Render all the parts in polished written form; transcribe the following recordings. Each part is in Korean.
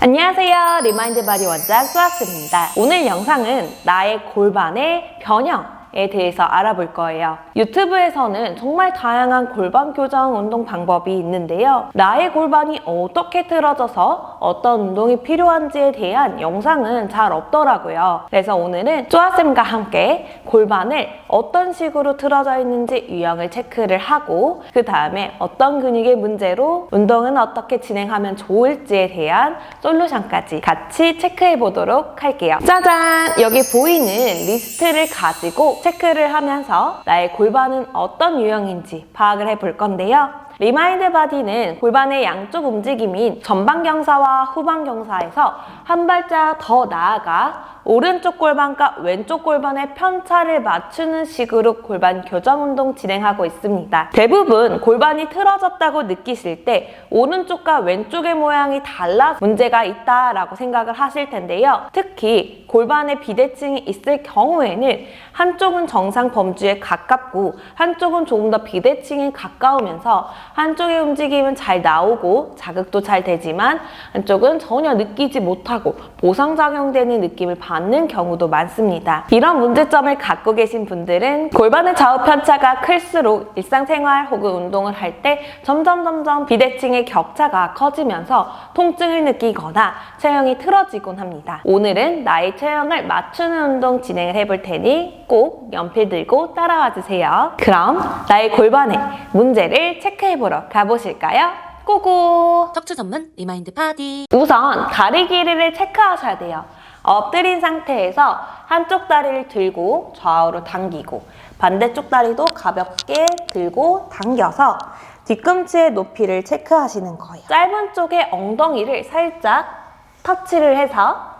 안녕하세요. 리마인드 바디 원장 수아스입니다. 오늘 영상은 나의 골반의 변형에 대해서 알아볼 거예요. 유튜브에서는 정말 다양한 골반 교정 운동 방법이 있는데요. 나의 골반이 어떻게 틀어져서 어떤 운동이 필요한지에 대한 영상은 잘 없더라고요. 그래서 오늘은 쪼아쌤과 함께 골반을 어떤 식으로 틀어져 있는지 유형을 체크를 하고 그 다음에 어떤 근육의 문제로 운동은 어떻게 진행하면 좋을지에 대한 솔루션까지 같이 체크해 보도록 할게요. 짜잔! 여기 보이는 리스트를 가지고 체크를 하면서 나의 골반은 어떤 유형인지 파악을 해볼 건데요. 리마인드 바디는 골반의 양쪽 움직임인 전방 경사와 후방 경사에서 한 발짝 더 나아가 오른쪽 골반과 왼쪽 골반의 편차를 맞추는 식으로 골반 교정 운동 진행하고 있습니다. 대부분 골반이 틀어졌다고 느끼실 때 오른쪽과 왼쪽의 모양이 달라 문제가 있다라고 생각을 하실 텐데요. 특히 골반에 비대칭이 있을 경우에는 한쪽은 정상 범주에 가깝고 한쪽은 조금 더 비대칭에 가까우면서 한쪽의 움직임은 잘 나오고 자극도 잘 되지만 한쪽은 전혀 느끼지 못하고 보상작용되는 느낌을 받는 경우도 많습니다. 이런 문제점을 갖고 계신 분들은 골반의 좌우 편차가 클수록 일상생활 혹은 운동을 할 때 점점 비대칭의 격차가 커지면서 통증을 느끼거나 체형이 틀어지곤 합니다. 오늘은 나의 체형을 맞추는 운동 진행을 해볼 테니 꼭 연필 들고 따라와 주세요. 그럼 나의 골반의 문제를 체크해보러 가보실까요? 고고! 척추 전문 리마인드 바디. 우선 다리 길이를 체크하셔야 돼요. 엎드린 상태에서 한쪽 다리를 들고 좌우로 당기고 반대쪽 다리도 가볍게 들고 당겨서 뒤꿈치의 높이를 체크하시는 거예요. 짧은 쪽의 엉덩이를 살짝 터치를 해서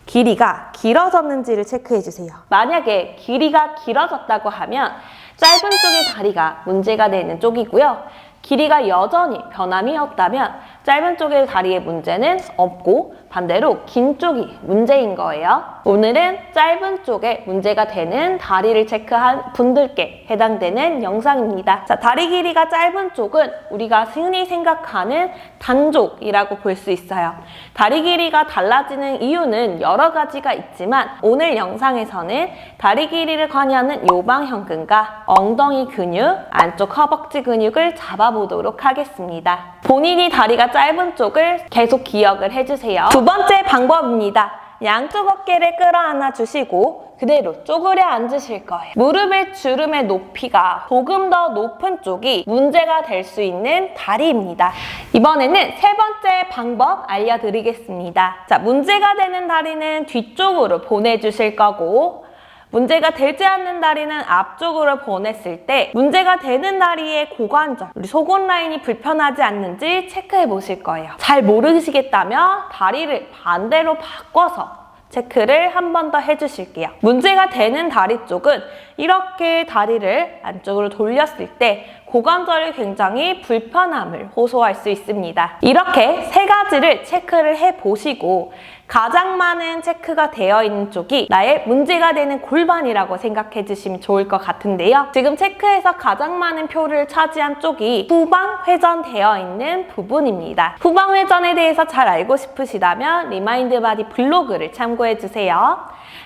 길이가 길어졌는지를 체크해주세요. 만약에 길이가 길어졌다고 하면 짧은 쪽의 다리가 문제가 되는 쪽이고요. 길이가 여전히 변함이 없다면 짧은 쪽의 다리의 문제는 없고 반대로 긴 쪽이 문제인 거예요. 오늘은 짧은 쪽에 문제가 되는 다리를 체크한 분들께 해당되는 영상입니다. 자, 다리 길이가 짧은 쪽은 우리가 흔히 생각하는 단족이라고 볼 수 있어요. 다리 길이가 달라지는 이유는 여러 가지가 있지만 오늘 영상에서는 다리 길이를 관여하는 요방형근과 엉덩이 근육, 안쪽 허벅지 근육을 잡아보도록 하겠습니다. 본인이 다리가 짧은 쪽을 계속 기억을 해주세요. 두 번째 방법입니다. 양쪽 어깨를 끌어안아 주시고 그대로 쪼그려 앉으실 거예요. 무릎의 주름의 높이가 조금 더 높은 쪽이 문제가 될 수 있는 다리입니다. 이번에는 세 번째 방법 알려드리겠습니다. 자, 문제가 되는 다리는 뒤쪽으로 보내주실 거고 문제가 되지 않는 다리는 앞쪽으로 보냈을 때 문제가 되는 다리의 고관절, 우리 속옷 라인이 불편하지 않는지 체크해 보실 거예요. 잘 모르시겠다면 다리를 반대로 바꿔서 체크를 한 번 더 해주실게요. 문제가 되는 다리 쪽은 이렇게 다리를 안쪽으로 돌렸을 때 고관절이 굉장히 불편함을 호소할 수 있습니다. 이렇게 세 가지를 체크를 해보시고 가장 많은 체크가 되어 있는 쪽이 나의 문제가 되는 골반이라고 생각해 주시면 좋을 것 같은데요. 지금 체크해서 가장 많은 표를 차지한 쪽이 후방 회전되어 있는 부분입니다. 후방 회전에 대해서 잘 알고 싶으시다면 리마인드 바디 블로그를 참고해 주세요.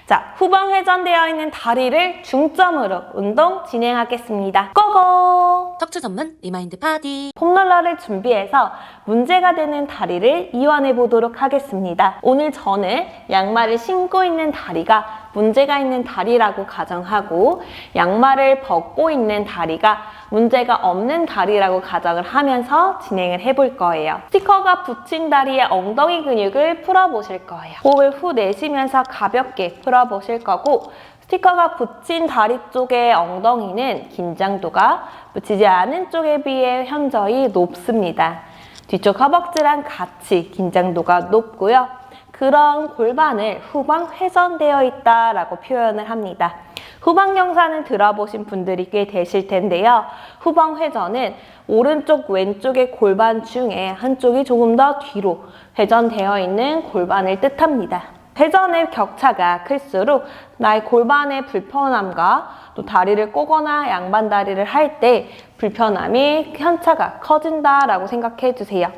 자, 후방 회전되어 있는 다리를 중점으로 운동 진행하겠습니다. 고고! 척추 전문 리마인드 바디. 폼롤러를 준비해서 문제가 되는 다리를 이완해 보도록 하겠습니다. 오늘 저는 양말을 신고 있는 다리가 문제가 있는 다리라고 가정하고 양말을 벗고 있는 다리가 문제가 없는 다리라고 가정을 하면서 진행을 해볼 거예요. 스티커가 붙인 다리의 엉덩이 근육을 풀어보실 거예요. 호흡을 후 내쉬면서 가볍게 풀어보실 거고 스티커가 붙인 다리 쪽의 엉덩이는 긴장도가 붙이지 않은 쪽에 비해 현저히 높습니다. 뒤쪽 허벅지랑 같이 긴장도가 높고요. 그런 골반을 후방 회전되어 있다라고 표현을 합니다. 후방 경사는 들어보신 분들이 꽤 되실 텐데요. 후방 회전은 오른쪽 왼쪽의 골반 중에 한쪽이 조금 더 뒤로 회전되어 있는 골반을 뜻합니다. 회전의 격차가 클수록 나의 골반의 불편함과 또 다리를 꼬거나 양반 다리를 할 때 불편함이 편차가 커진다라고 생각해 주세요.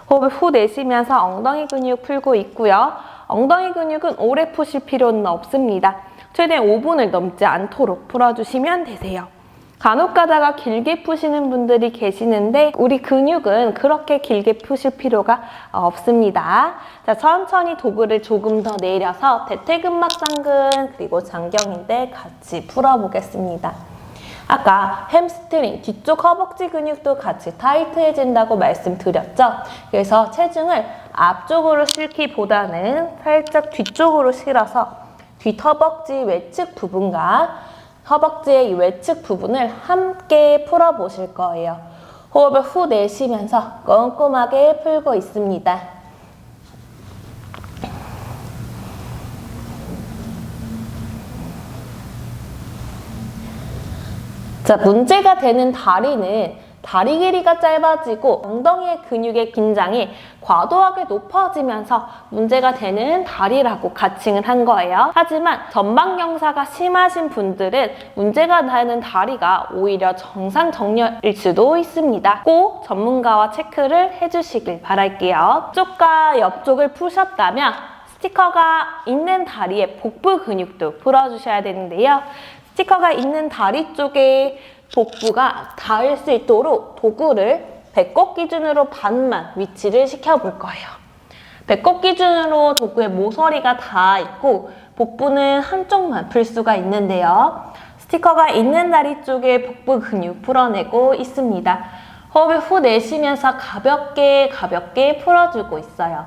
호흡을 후 내쉬면서 엉덩이 근육 풀고 있고요. 엉덩이 근육은 오래 푸실 필요는 없습니다. 최대한 5분을 넘지 않도록 풀어주시면 되세요. 간혹 가다가 길게 푸시는 분들이 계시는데 우리 근육은 그렇게 길게 푸실 필요가 없습니다. 자, 천천히 도구를 조금 더 내려서 대퇴근막상근 그리고 장경인대 같이 풀어보겠습니다. 아까 햄스트링, 뒤쪽 허벅지 근육도 같이 타이트해진다고 말씀드렸죠? 그래서 체중을 앞쪽으로 실기보다는 살짝 뒤쪽으로 실어서 뒷허벅지 외측 부분과 허벅지의 이 외측 부분을 함께 풀어보실 거예요. 호흡을 후 내쉬면서 꼼꼼하게 풀고 있습니다. 자, 문제가 되는 다리는 다리 길이가 짧아지고 엉덩이의 근육의 긴장이 과도하게 높아지면서 문제가 되는 다리라고 가칭을 한 거예요. 하지만 전방경사가 심하신 분들은 문제가 되는 다리가 오히려 정상정렬일 수도 있습니다. 꼭 전문가와 체크를 해주시길 바랄게요. 쪽과 옆쪽을 푸셨다면 스티커가 있는 다리의 복부 근육도 풀어주셔야 되는데요. 스티커가 있는 다리 쪽에 복부가 닿을 수 있도록 도구를 배꼽 기준으로 반만 위치를 시켜볼 거예요. 배꼽 기준으로 도구의 모서리가 닿아 있고 복부는 한쪽만 풀 수가 있는데요. 스티커가 있는 다리 쪽에 복부 근육 풀어내고 있습니다. 호흡을 후 내쉬면서 가볍게 풀어주고 있어요.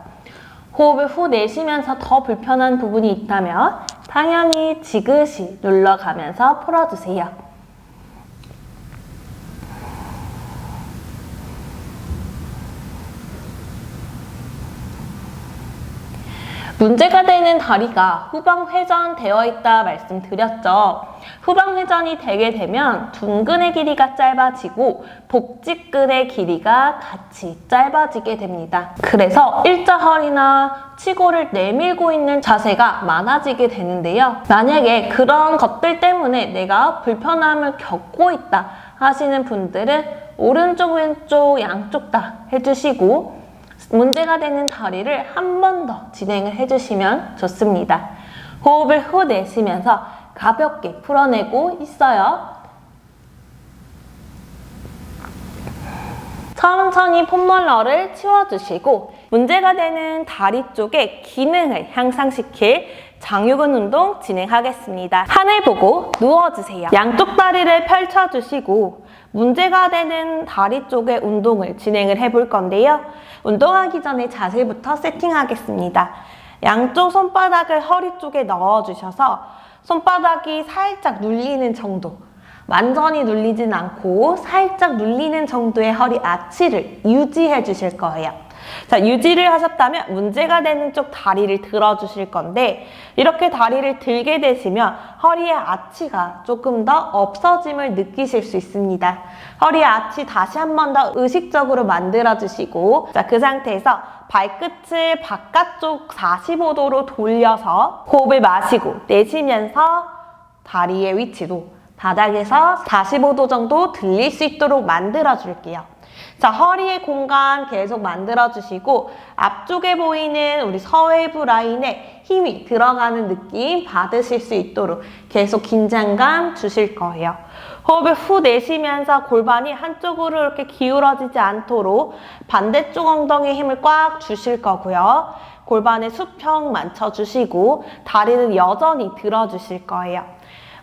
호흡을 후 내쉬면서 더 불편한 부분이 있다면 당연히 지그시 눌러가면서 풀어주세요. 문제가 되는 다리가 후방 회전되어 있다 말씀드렸죠. 후방 회전이 되게 되면 둔근의 길이가 짧아지고 복직근의 길이가 같이 짧아지게 됩니다. 그래서 일자허리나 치고를 내밀고 있는 자세가 많아지게 되는데요. 만약에 그런 것들 때문에 내가 불편함을 겪고 있다 하시는 분들은 오른쪽 왼쪽 양쪽 다 해주시고 문제가 되는 다리를 한 번 더 진행을 해주시면 좋습니다. 호흡을 후 내쉬면서 가볍게 풀어내고 있어요. 천천히 폼롤러를 치워주시고 문제가 되는 다리 쪽의 기능을 향상시킬 장요근 운동 진행하겠습니다. 하늘 보고 누워주세요. 양쪽 다리를 펼쳐주시고 문제가 되는 다리 쪽의 운동을 진행을 해볼 건데요. 운동하기 전에 자세부터 세팅하겠습니다. 양쪽 손바닥을 허리 쪽에 넣어주셔서 손바닥이 살짝 눌리는 정도, 완전히 눌리진 않고 살짝 눌리는 정도의 허리 아치를 유지해 주실 거예요. 자, 유지를 하셨다면 문제가 되는 쪽 다리를 들어주실 건데 이렇게 다리를 들게 되시면 허리의 아치가 조금 더 없어짐을 느끼실 수 있습니다. 허리의 아치 다시 한 번 더 의식적으로 만들어주시고 자, 그 상태에서 발끝을 바깥쪽 45도로 돌려서 호흡을 마시고 내쉬면서 다리의 위치도 바닥에서 45도 정도 들릴 수 있도록 만들어줄게요. 자, 허리의 공간 계속 만들어주시고 앞쪽에 보이는 우리 서회부 라인에 힘이 들어가는 느낌 받으실 수 있도록 계속 긴장감 주실 거예요. 호흡을 후 내쉬면서 골반이 한쪽으로 이렇게 기울어지지 않도록 반대쪽 엉덩이에 힘을 꽉 주실 거고요. 골반에 수평 맞춰주시고 다리는 여전히 들어주실 거예요.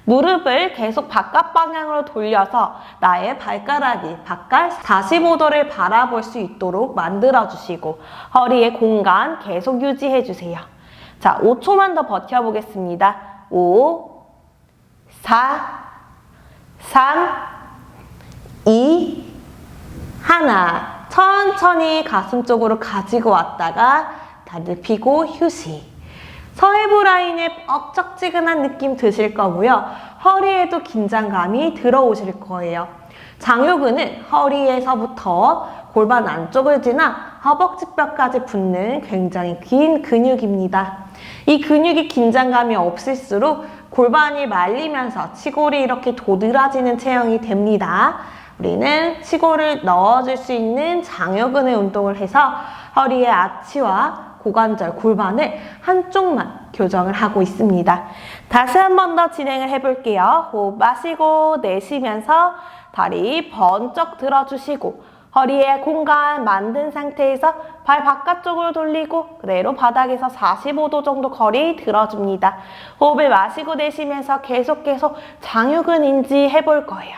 무릎을 계속 바깥 방향으로 돌려서 나의 발가락이 바깥 45도를 바라볼 수 있도록 만들어주시고 허리의 공간 계속 유지해주세요. 자, 5초만 더 버텨보겠습니다. 5, 4, 3, 2, 1. 천천히 가슴 쪽으로 가지고 왔다가 다리를 펴고 휴식. 서해부 라인에 뻑적지근한 느낌 드실 거고요. 허리에도 긴장감이 들어오실 거예요. 장요근은 허리에서부터 골반 안쪽을 지나 허벅지뼈까지 붙는 굉장히 긴 근육입니다. 이 근육이 긴장감이 없을수록 골반이 말리면서 치골이 이렇게 도드라지는 체형이 됩니다. 우리는 치골을 넣어줄 수 있는 장요근의 운동을 해서 허리의 아치와 고관절, 골반을 한쪽만 교정을 하고 있습니다. 다시 한 번 더 진행을 해볼게요. 호흡 마시고 내쉬면서 다리 번쩍 들어주시고 허리에 공간 만든 상태에서 발 바깥쪽으로 돌리고 그대로 바닥에서 45도 정도 거리 들어줍니다. 호흡을 마시고 내쉬면서 계속 장유근 인지 해볼 거예요.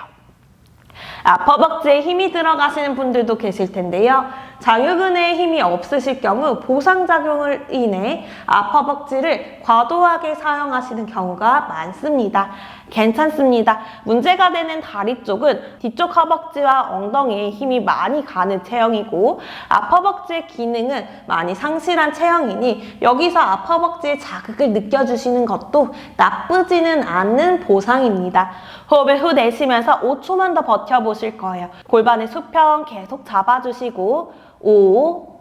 허벅지에 힘이 들어가시는 분들도 계실 텐데요. 장유근에 힘이 없으실 경우 보상작용을 인해 허벅지를 과도하게 사용하시는 경우가 많습니다. 괜찮습니다. 문제가 되는 다리 쪽은 뒤쪽 허벅지와 엉덩이에 힘이 많이 가는 체형이고 앞허벅지의 기능은 많이 상실한 체형이니 여기서 앞허벅지의 자극을 느껴주시는 것도 나쁘지는 않는 보상입니다. 호흡을 후 내쉬면서 5초만 더 버텨보실 거예요. 골반의 수평 계속 잡아주시고 5,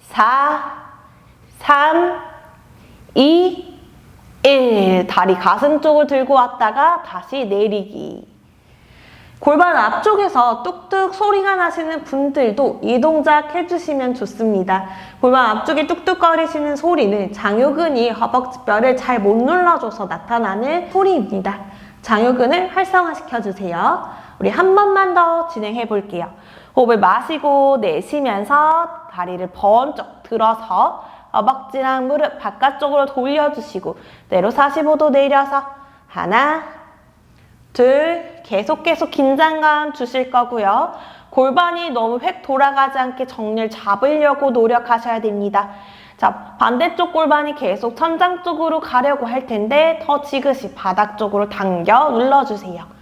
4, 3, 2, 1. 다리 가슴 쪽을 들고 왔다가 다시 내리기. 골반 앞쪽에서 뚝뚝 소리가 나시는 분들도 이 동작 해주시면 좋습니다. 골반 앞쪽에 뚝뚝거리시는 소리는 장요근이 허벅지뼈를 잘 못 눌러줘서 나타나는 소리입니다. 장요근을 활성화시켜주세요. 우리 한 번만 더 진행해 볼게요. 호흡을 마시고 내쉬면서 다리를 번쩍 들어서 허벅지랑 무릎 바깥쪽으로 돌려주시고 그대로 45도 내려서 하나, 둘, 계속 긴장감 주실 거고요. 골반이 너무 획 돌아가지 않게 정렬 잡으려고 노력하셔야 됩니다. 자, 반대쪽 골반이 계속 천장 쪽으로 가려고 할 텐데 더 지그시 바닥 쪽으로 당겨 눌러주세요.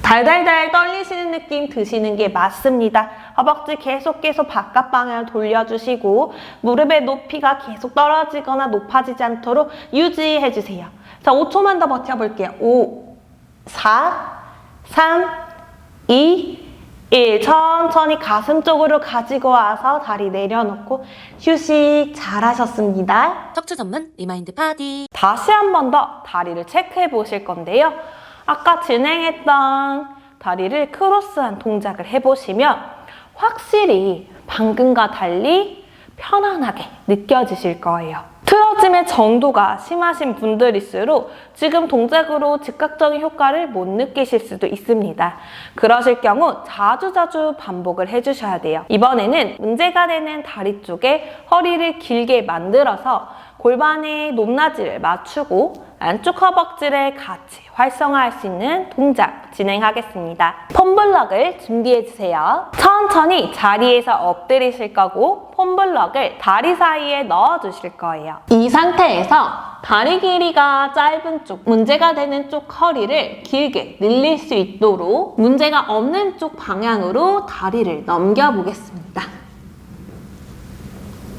달달달 떨리시는 느낌 드시는 게 맞습니다. 허벅지 계속 바깥 방향을 돌려주시고 무릎의 높이가 계속 떨어지거나 높아지지 않도록 유지해주세요. 자, 5초만 더 버텨볼게요. 5, 4, 3, 2, 1. 천천히 가슴 쪽으로 가지고 와서 다리 내려놓고 휴식 잘하셨습니다. 척추 전문 리마인드 파디. 다시 한 번 더 다리를 체크해 보실 건데요. 아까 진행했던 다리를 크로스한 동작을 해보시면 확실히 방금과 달리 편안하게 느껴지실 거예요. 틀어짐의 정도가 심하신 분들일수록 지금 동작으로 즉각적인 효과를 못 느끼실 수도 있습니다. 그러실 경우 자주자주 반복을 해주셔야 돼요. 이번에는 문제가 되는 다리 쪽에 허리를 길게 만들어서 골반의 높낮이를 맞추고 안쪽 허벅지를 같이 활성화할 수 있는 동작 진행하겠습니다. 폼블럭을 준비해주세요. 천천히 자리에서 엎드리실 거고 폼블럭을 다리 사이에 넣어주실 거예요. 이 상태에서 다리 길이가 짧은 쪽, 문제가 되는 쪽 허리를 길게 늘릴 수 있도록 문제가 없는 쪽 방향으로 다리를 넘겨보겠습니다.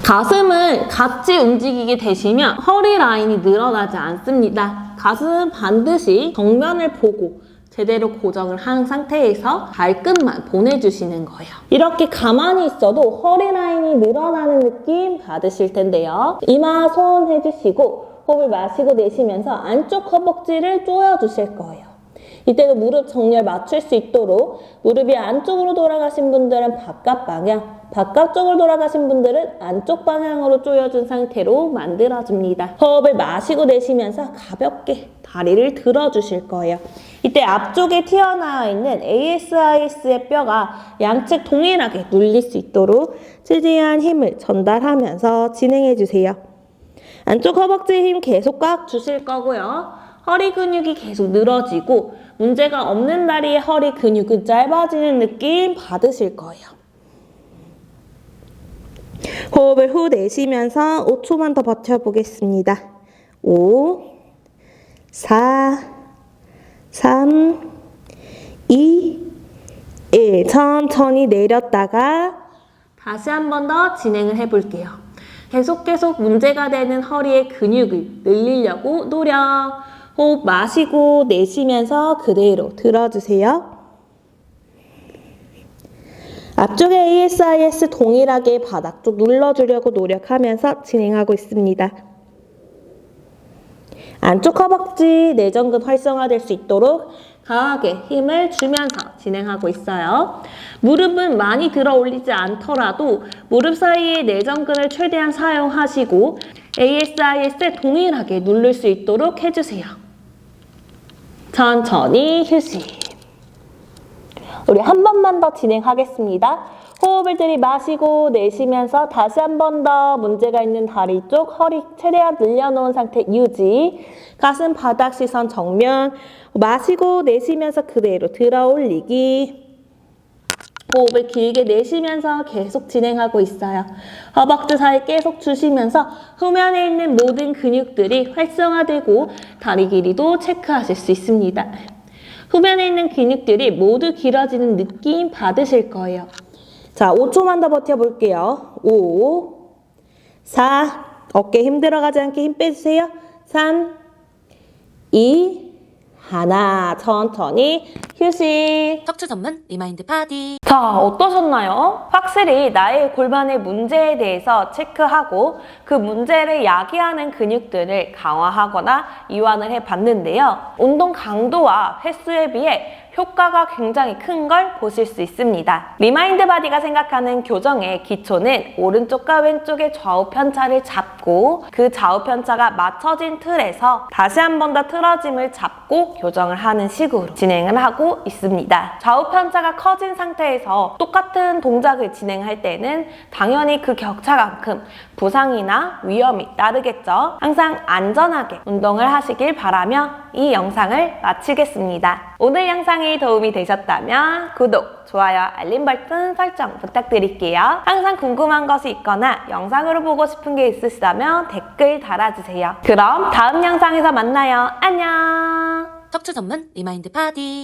가슴을 같이 움직이게 되시면 허리 라인이 늘어나지 않습니다. 가슴은 반드시 정면을 보고 제대로 고정을 한 상태에서 발끝만 보내주시는 거예요. 이렇게 가만히 있어도 허리 라인이 늘어나는 느낌 받으실 텐데요. 이마 손 해주시고 호흡을 마시고 내쉬면서 안쪽 허벅지를 조여주실 거예요. 이때도 무릎 정렬 맞출 수 있도록 무릎이 안쪽으로 돌아가신 분들은 바깥 방향, 바깥쪽으로 돌아가신 분들은 안쪽 방향으로 조여준 상태로 만들어줍니다. 호흡을 마시고 내쉬면서 가볍게 다리를 들어주실 거예요. 이때 앞쪽에 튀어나와 있는 ASIS의 뼈가 양측 동일하게 눌릴 수 있도록 최대한 힘을 전달하면서 진행해주세요. 안쪽 허벅지에 힘 계속 꽉 주실 거고요. 허리 근육이 계속 늘어지고 문제가 없는 다리의 허리 근육은 짧아지는 느낌 받으실 거예요. 호흡을 후 내쉬면서 5초만 더 버텨보겠습니다. 5, 4, 3, 2, 1. 천천히 내렸다가 다시 한 번 더 진행을 해볼게요. 계속 문제가 되는 허리의 근육을 늘리려고 노력. 호흡 마시고 내쉬면서 그대로 들어주세요. 앞쪽에 ASIS 동일하게 바닥 쪽 눌러주려고 노력하면서 진행하고 있습니다. 안쪽 허벅지 내전근 활성화될 수 있도록 강하게 힘을 주면서 진행하고 있어요. 무릎은 많이 들어 올리지 않더라도 무릎 사이에 내전근을 최대한 사용하시고 ASIS에 동일하게 누를 수 있도록 해주세요. 천천히 휴식. 우리 한 번만 더 진행하겠습니다. 호흡을 들이마시고 내쉬면서 다시 한 번 더 문제가 있는 다리 쪽 허리 최대한 늘려놓은 상태 유지. 가슴 바닥 시선 정면. 마시고 내쉬면서 그대로 들어 올리기. 호흡을 길게 내쉬면서 계속 진행하고 있어요. 허벅지 사이 계속 주시면서 후면에 있는 모든 근육들이 활성화되고 다리 길이도 체크하실 수 있습니다. 후면에 있는 근육들이 모두 길어지는 느낌 받으실 거예요. 자, 5초만 더 버텨볼게요. 5, 4, 어깨 힘 들어가지 않게 힘 빼주세요. 3, 2, 1, 천천히 휴식. 척추 전문 리마인드 파디. 자, 어떠셨나요? 확실히 나의 골반의 문제에 대해서 체크하고 그 문제를 야기하는 근육들을 강화하거나 이완을 해봤는데요. 운동 강도와 횟수에 비해 효과가 굉장히 큰 걸 보실 수 있습니다. 리마인드 바디가 생각하는 교정의 기초는 오른쪽과 왼쪽의 좌우 편차를 잡고 그 좌우 편차가 맞춰진 틀에서 다시 한 번 더 틀어짐을 잡고 교정을 하는 식으로 진행을 하고 있습니다. 좌우 편차가 커진 상태에서 똑같은 동작을 진행할 때는 당연히 그 격차만큼 부상이나 위험이 따르겠죠. 항상 안전하게 운동을 하시길 바라며 이 영상을 마치겠습니다. 오늘 영상이 도움이 되셨다면 구독, 좋아요, 알림 버튼 설정 부탁드릴게요. 항상 궁금한 것이 있거나 영상으로 보고 싶은 게 있으시다면 댓글 달아주세요. 그럼 다음 영상에서 만나요. 안녕! 척추 전문 리마인드 파디.